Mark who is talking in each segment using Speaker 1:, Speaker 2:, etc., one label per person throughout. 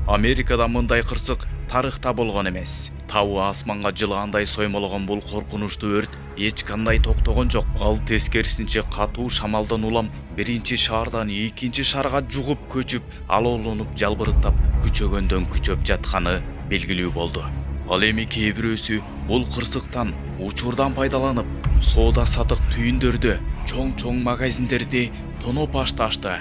Speaker 1: Америкада мындай кырсык тарыхта болгон эмес. Табы асманга жылгандай соймолгон бул коркунучтуу өрт эч кандай токтогон жок. Ал тескерисинче катуу шамалдан улам биринчи шаардан экинчи шаарга жугуп көчүп, алоолонуп, жалбырыттап, күчөгөндөн күчөп жатканы белгилүү болду. Ал эми кээ бирөөсү бул кырсыктан учурдан пайдаланып, соода сатык түйүндөрдү, чоң магазиндерди тоноп ачты.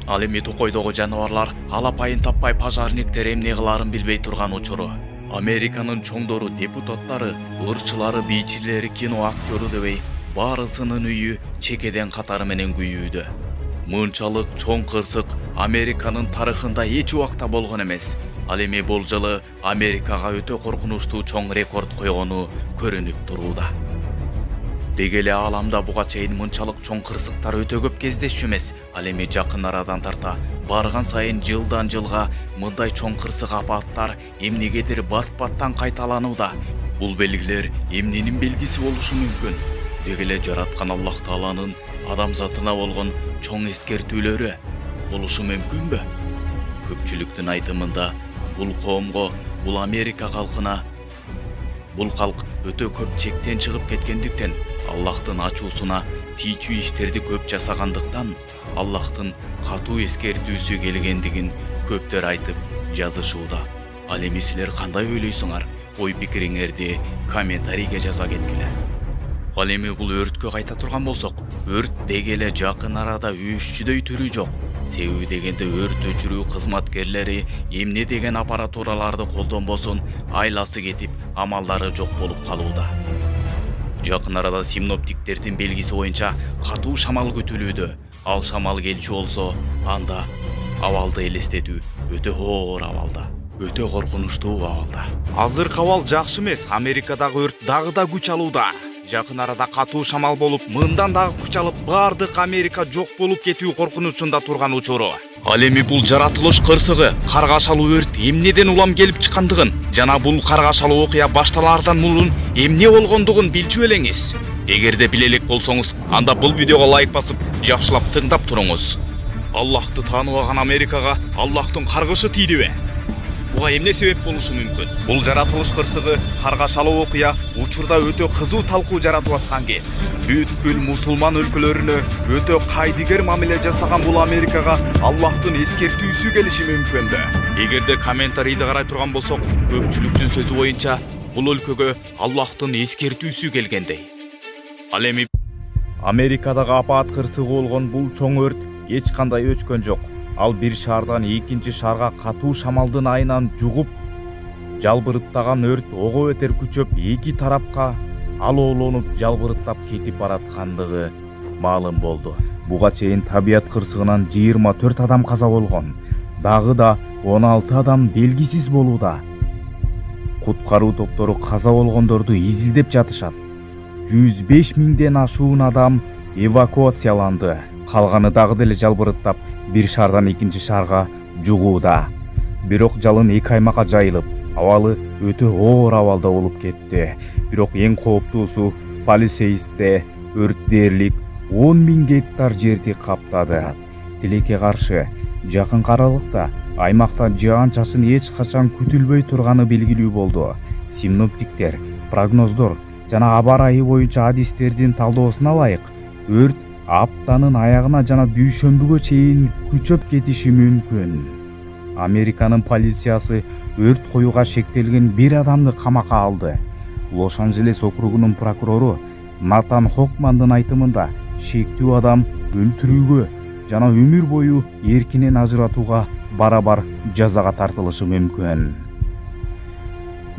Speaker 1: Ал эми токойдогу жаныбарлар алапайын таппай пожарниктер эмне кылаарын билбей турган учуру. Американын чоңдору, депутаттары, ырчылары, бийчилери, кино актёру дебей баарысынын үйү чекеден катары менен күйүүдө. Мынчалык чоң кырсык Американын тарыхында эч убакта болгон эмес. Ал эми бул жылы Америкага өтө коркунучтуу чоң рекорд койгону көрүнүп турууда. Деги эле ааламда буга чейин мынчалык чоң кырсыктар өтө көп кездешчү эмес. Ал эми жакын арадан тарта барган сайын жылдан жылга мындай чоң кырсык апаттар эмнегедир бат-баттан кайталанууда. Бул белгилер эмненин белгиси болушу мүмкүн? Деги эле жараткан Аллах Тааланын адамзатына болгон чоң эскертүүлөрү болушу мүмкүнбү? Көпчүлүктүн айтымында бул коомго, бул Америка калкына бул калк өтө көп чектен чыгып кеткендиктен, Аллахтын ачуусуна тийчүү иштерди көп жасагандыктан, Аллахтын катуу эскертүүсү келгендигин көптөр айтып жазышууда. Ал эми силер кандай ойлойсуңар? Ой пикириңерди комментарийге жаза кеткиле. Ал эми бул өрткө кайта турган болсок, өрт деги эле жакын арада өччүдөй түрү жок. Себеби дегенде өрт өчүрүү кызматкерлери эмне деген аппаратураларды колдонбосун айласы кетип, амалдары жок болуп калууда. Жакын арада синоптиктердин белгиси боюнча катуу шамал күтүлүүдө. Ал шамал келчү болсо, анда абалды элестетүү өтө оор абалда, өтө коркунучтуу абалда. Азыркы абал жакшы эмес. Америкадагы өрт дагы да күч алууда. Жакын арада катуу шамал болуп, мындан дагы күч алып, бардык Америка жок болуп кетүү коркунучунда турган учуру. Ал эми бул жаратылыш кырсыгы, каргашалуу өрт эмнеден улам келип чыккандыгын жана бул каргашалуу окуя башталаардан мурун эмне болгондугун билчү белеңиз. Эгерде биле элек болсоңуз, анда бул видеого лайк басып, жакшылап тыңдап туруңуз. Аллахты тааныбаган Америкага Аллахтын каргышы тийдиби? Буга эмне себеп болушу мүмкүн? Бул жаратылыш кырсыгы, каргашалуу окуя учурда өтө кызуу талкуу жаратып аткан кез. Бүткүл мусулман өлкөлөрүнө өтө кайдыгер мамиле жасаган бул Америкага Аллахтын эскертүүсү келиши мүмкүнбү? Эгерде комментарийди карай турган болсок, көпчүлүктүн сөзү боюнча бул өлкөгө Аллахтын эскертүүсү келгендей. Ал эми Америкадагы апаат кырсыгы болгон бул чоң өрт эч кандай өчкөн жок. Ал бир шаардан экинчи шаарга катуу шамалдын айынан жугуп, жалбырыттаган өрт ого бетер күчөп, эки тарапка алоолонуп, жалбырыттап кетип бараткандыгы маалым болду. Буга чейин табият кырсыгынан 24 адам каза болгон, дагы да 16 адам белгисиз болууда. Куткаруу топтору каза болгондорду изилдеп жатышат. 105 миңден ашуун адам эвакуацияланды. Калганы дагы деле жалбырыттап, бир шаардан экинчи шаарга жугууда. Бирок жалын эки аймакка жайылып, абалы өтө оор абалда болуп кетти. Бирок эң кооптуусу полицейсте өрт дээрлик 10 000 гектар жерди каптады. Тилекке каршы, жакын аралыкта аймакта жаан-чачын эч качан күтүлбөй турганы белгилүү болду. Синоптиктер, прогноздор жана аба ырайы боюнча адистердин талдоосуна ылайык, өрт аптанын аягына жана дүйшөмбүгө чейин күчөп кетиши мүмкүн. Американын полициясы өрт коюуга шектелген бир адамды камакка алды. Лос-Анджелес округунун прокурору Натан Хокмандын айтымында шектүү адам өлтүрүүгө жана өмүр бою эркинен ажыратууга барабар жазага тартылышы мүмкүн.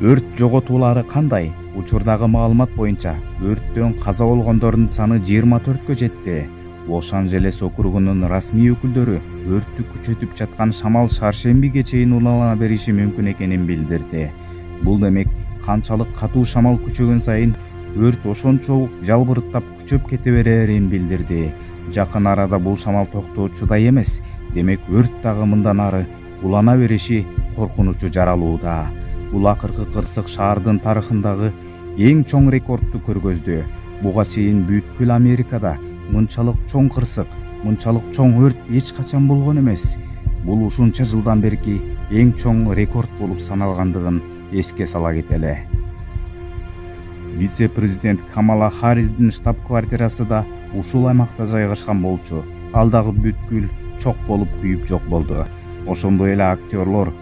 Speaker 1: Өрт жоготуулары кандай? Учурдагы маалымат боюнча өрттөн каза болгондордун саны 24-кө жетти. Лос-Анджелес округунун расмий өкүлдөрү өрттү күчөтүп жаткан шамал шаршембиге чейин улана бериши мүмкүн экенин билдирди. Бул демек канчалык катуу шамал күчөгөн сайын өрт ошончолук жалбырыттап күчөп кете берерин билдирди. Жакын арада бул шамал токтоочудай эмес. Демек өрт дагы мындан ары улана бериши коркунучу жаралууда. Бул акыркы кырсык шаардын тарыхындагы эң чоң рекордду көргөздү. Буга чейин бүткүл Америкада мынчалык чоң кырсык, мынчалык чоң өрт эч качан болгон эмес. Бул ушунча жылдан берки
Speaker 2: эң чоң рекорд болуп саналгандыгын эске сала кетели. Вице-президент Камала Харристин штаб-квартирасы да ушул аймакта жайгашкан болчу. Ал дагы бүткүл чок болуп күйүп жок болду. Ошондой эле актерлор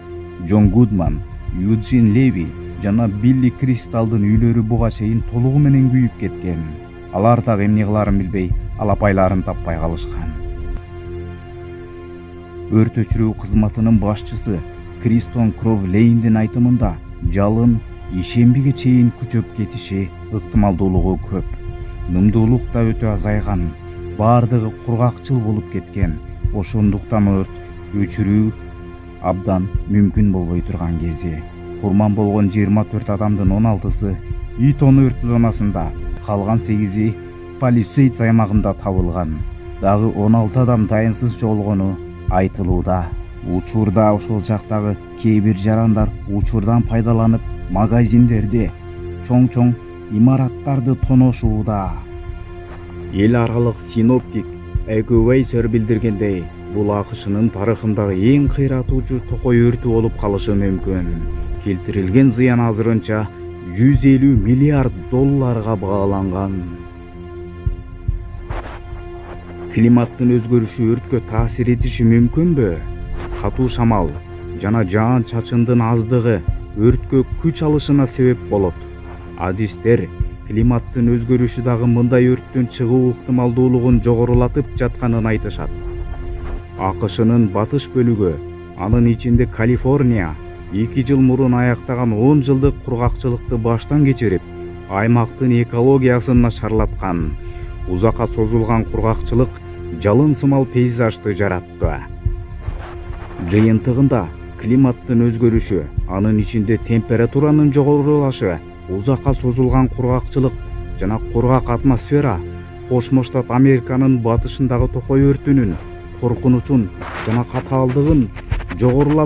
Speaker 2: Джон Гудман, Юджин Леви жана Билли Кристалдын үйлөрү буга чейин толугу менен күйүп кеткен. Алар дагы эмне кыларын билбей, алапайларын таппай калышкан. Өрт өчүрүү кызматынын башчысы Кристон Кровлейндин айтымында жалын ишембиге чейин күчөп кетиши ыктымалдуулугу көп. Нымдуулук да өтө азайган, баардыгы кургакчыл болуп кеткен. Ошондуктан өрт өчүрүү абдан мүмкүн болбой турган кези. Курман болгон 24 адамдын 16сы Итон өрт зонасында, калган 8-и Палисейдс аймагында табылган. Дагы 16 адам дайынсыз жоголгону айтылууда. Учурда ошол жактагы кээ бир жарандар учурдан пайдаланып магазиндерди, чоң имараттарды тоношууда. Эл аралык синоптик Экувейсер билдиргендей, бул АКШнын тарыхындагы эң кыйратуучу токой өртү болуп калышы мүмкүн. Келтирилген зыян азырынча $150 миллиард бааланган. Климаттын өзгөрүшү өрткө таасир этиши мүмкүнбү? Катуу шамал жана жаан-чачындын аздыгы өрткө күч алышына себеп болот. Адистер климаттын өзгөрүшү дагы мындай өрттүн чыгуу ыктымалдуулугун жогорулатып жатканын айтышат. АКШнын батыш бөлүгү, анын ичинде Калифорния, 2 жыл мурун аяктаган 10 жылдык кургакчылыкты баштан кечирип, аймактын экологиясын начарлаткан. Узакка созулган кургакчылык жалын сымал пейзажды жаратты. Жыйынтыгында климаттын өзгөрүшү, анын ичинде температуранын жогорулашы, узакка созулган кургакчылык жана кургак атмосфера Кошмо Штат Американын батышындагы токой өртүнүн коркунучун жана катаалдыгын жогорулап